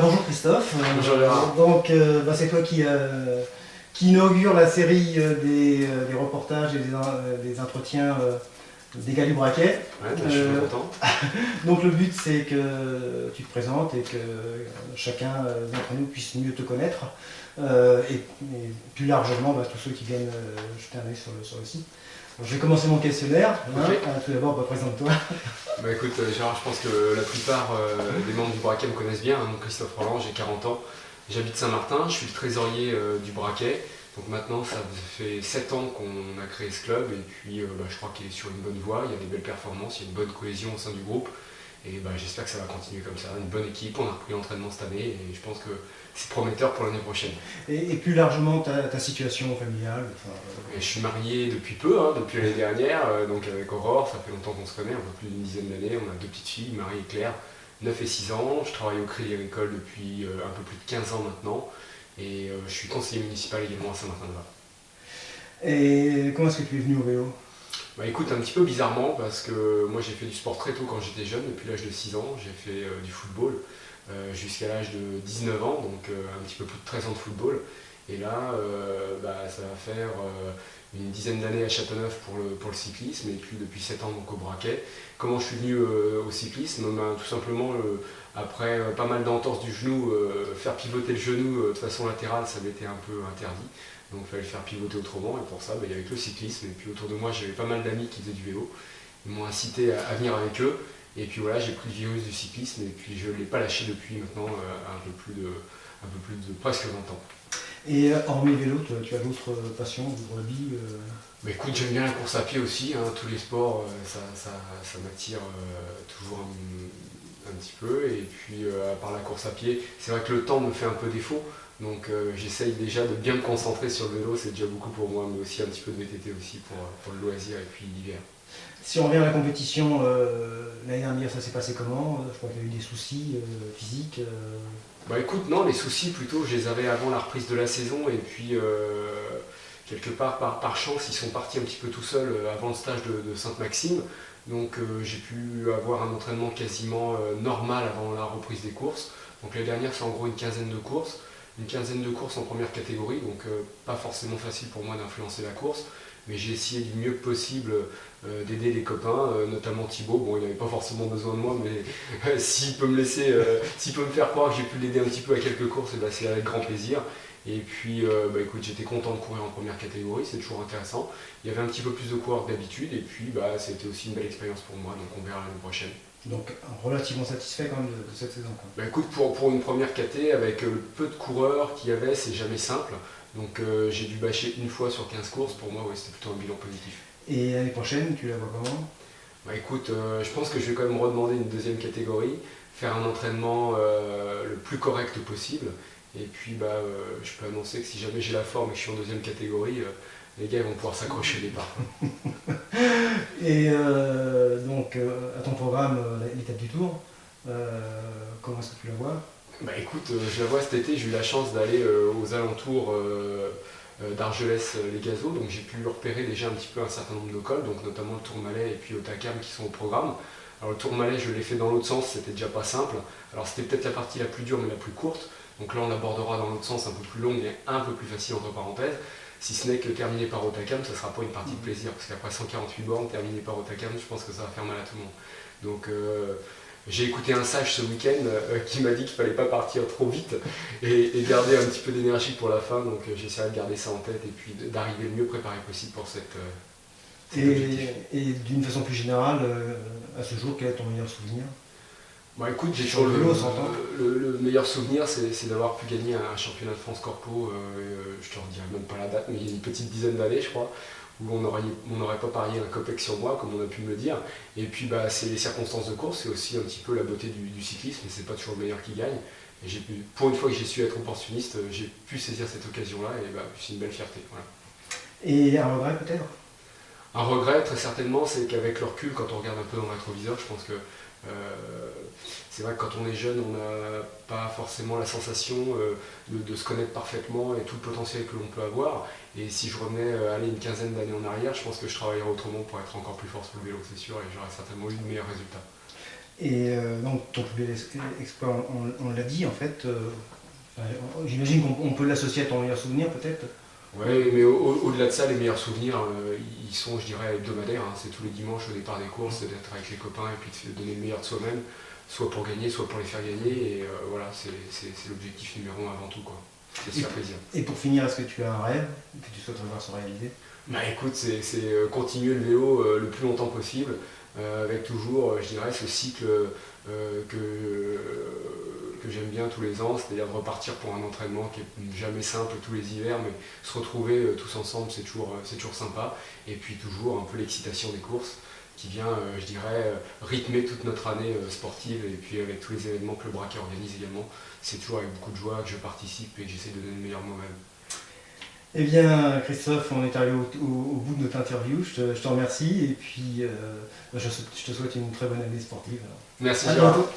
Bonjour Christophe. Bonjour Gérard. Donc c'est toi qui inaugure la série des reportages et des entretiens des gars du Braquet. Ouais, je suis très content. Donc le but c'est que tu te présentes et que chacun d'entre nous puisse mieux te connaître et plus largement tous ceux qui viennent jeter un œil sur le site. Alors, je vais commencer mon questionnaire. Okay. Tout d'abord, présente-toi. Écoute Gérard, je pense que la plupart des membres du Braquet me connaissent bien. Donc Christophe Roland, j'ai 40 ans, j'habite Saint-Martin, je suis le trésorier du Braquet. Donc maintenant ça fait 7 ans qu'on a créé ce club et puis je crois qu'il est sur une bonne voie, il y a des belles performances, il y a une bonne cohésion au sein du groupe. Et j'espère que ça va continuer comme ça, une bonne équipe, on a repris l'entraînement cette année et je pense que c'est prometteur pour l'année prochaine. Et plus largement ta situation familiale Je suis marié depuis peu, depuis l'année dernière, donc avec Aurore, ça fait longtemps qu'on se connaît, un peu plus d'une dizaine d'années, on a 2 petites filles, Marie et Claire, 9 et 6 ans, je travaille au Crédit Agricole depuis un peu plus de 15 ans maintenant et je suis conseiller municipal également à Saint-Martin-de-Val. Et comment est-ce que tu es venu au vélo ? Écoute, un petit peu bizarrement parce que moi j'ai fait du sport très tôt quand j'étais jeune, depuis l'âge de 6 ans, j'ai fait du football jusqu'à l'âge de 19 ans, donc un petit peu plus de 13 ans de football. Et là, ça va faire une dizaine d'années à Châteauneuf pour le cyclisme et puis depuis 7 ans donc au Braquet. Comment je suis venu au cyclisme ? Tout simplement après pas mal d'entorses du genou, faire pivoter le genou de façon latérale ça m'était un peu interdit. Donc il fallait le faire pivoter autrement et pour ça il y avait que le cyclisme. Et puis autour de moi j'avais pas mal d'amis qui faisaient du vélo. Ils m'ont incité à venir avec eux. Et puis voilà, j'ai pris le virus du cyclisme et puis je ne l'ai pas lâché depuis maintenant un peu plus de presque 20 ans. Et hormis le vélo, tu as d'autres passions, d'autres hobbies Écoute, j'aime bien la course à pied aussi, tous les sports, ça m'attire toujours un petit peu. Et puis à part la course à pied, c'est vrai que le temps me fait un peu défaut. Donc j'essaye déjà de bien me concentrer sur le vélo, c'est déjà beaucoup pour moi, mais aussi un petit peu de VTT aussi pour le loisir et puis l'hiver. Si on revient à la compétition, l'année dernière ça s'est passé comment ? Je crois qu'il y a eu des soucis physiques. Écoute, non, les soucis plutôt, je les avais avant la reprise de la saison et puis quelque part par chance ils sont partis un petit peu tout seuls avant le stage de Sainte-Maxime. Donc j'ai pu avoir un entraînement quasiment normal avant la reprise des courses. Donc l'année dernière c'est en gros une quinzaine de courses en première catégorie, donc pas forcément facile pour moi d'influencer la course. Mais j'ai essayé du mieux possible d'aider les copains, notamment Thibaut. Bon, il n'avait pas forcément besoin de moi, mais s'il peut me faire croire que j'ai pu l'aider un petit peu à quelques courses, c'est avec grand plaisir. Et puis, écoute, j'étais content de courir en première catégorie, c'est toujours intéressant. Il y avait un petit peu plus de coureurs que d'habitude, et puis c'était aussi une belle expérience pour moi, donc on verra l'année prochaine. Donc relativement satisfait quand même de cette saison. Écoute, pour une première caté, avec le peu de coureurs qu'il y avait, c'est jamais simple. Donc j'ai dû bâcher une fois sur 15 courses, pour moi c'était plutôt un bilan positif. Et l'année prochaine, tu la vois comment ? Écoute, je pense que je vais quand même redemander une deuxième catégorie, faire un entraînement le plus correct possible. Et puis je peux annoncer que si jamais j'ai la forme et que je suis en deuxième catégorie, les gars ils vont pouvoir s'accrocher au départ. Et donc à ton programme, l'étape du Tour, comment est-ce que tu la vois ? Écoute, je la vois cet été, j'ai eu la chance d'aller aux alentours d'Argelès-les-Gazos, donc j'ai pu repérer déjà un petit peu un certain nombre de cols, donc notamment le Tourmalet et puis Hautacam qui sont au programme. Alors le Tourmalet, je l'ai fait dans l'autre sens, c'était déjà pas simple. Alors c'était peut-être la partie la plus dure mais la plus courte, donc là on l'abordera dans l'autre sens un peu plus longue et un peu plus facile entre parenthèses. Si ce n'est que terminer par Hautacam, ça ne sera pas une partie de plaisir, parce qu'après 148 bornes, terminer par Hautacam, je pense que ça va faire mal à tout le monde. Donc j'ai écouté un sage ce week-end qui m'a dit qu'il ne fallait pas partir trop vite et garder un petit peu d'énergie pour la fin, donc j'essaierai de garder ça en tête et puis d'arriver le mieux préparé possible pour cet objectif. Et d'une façon plus générale, à ce jour, quel est ton meilleur souvenir ? Écoute, j'ai toujours le meilleur souvenir, c'est d'avoir pu gagner un championnat de France Corpo, je te redirai même pas la date, mais il y a une petite dizaine d'années je crois, où on n'aurait pas parié un copec sur moi, comme on a pu me le dire. Et puis c'est les circonstances de course, c'est aussi un petit peu la beauté du cyclisme, et c'est pas toujours le meilleur qui gagne. Et pour une fois que j'ai su être opportuniste, j'ai pu saisir cette occasion-là, et c'est une belle fierté. Voilà. Et un regret peut-être ? Un regret, très certainement, c'est qu'avec le recul, quand on regarde un peu dans le rétroviseur, je pense que c'est vrai que quand on est jeune, on n'a pas forcément la sensation de se connaître parfaitement et tout le potentiel que l'on peut avoir. Et si je revenais une quinzaine d'années en arrière, je pense que je travaillerais autrement pour être encore plus fort sur le vélo, c'est sûr, et j'aurais certainement eu de meilleurs résultats. Et donc ton plus bel exploit, on l'a dit en fait, j'imagine qu'on peut l'associer à ton meilleur souvenir peut-être. Ouais, mais au-delà de ça, les meilleurs souvenirs, ils sont, je dirais, hebdomadaires. Hein. C'est tous les dimanches au départ des courses, c'est d'être avec les copains et puis de donner le meilleur de soi-même, soit pour gagner, soit pour les faire gagner. Et voilà, c'est l'objectif numéro 1 avant tout, quoi. C'est se faire plaisir. Et pour finir, est-ce que tu as un rêve que tu souhaiterais voir se réaliser? Bah écoute, c'est continuer le vélo le plus longtemps possible, avec toujours, je dirais, ce cycle que j'aime bien tous les ans, c'est-à-dire de repartir pour un entraînement qui est jamais simple tous les hivers, mais se retrouver tous ensemble, c'est toujours sympa. Et puis toujours un peu l'excitation des courses qui vient, je dirais, rythmer toute notre année sportive, et puis avec tous les événements que le Braquet organise également. C'est toujours avec beaucoup de joie que je participe et que j'essaie de donner le meilleur de moi-même. Eh bien, Christophe, on est arrivé au bout de notre interview. Je te remercie et puis je te souhaite une très bonne année sportive. Merci, à Gérard. bientôt.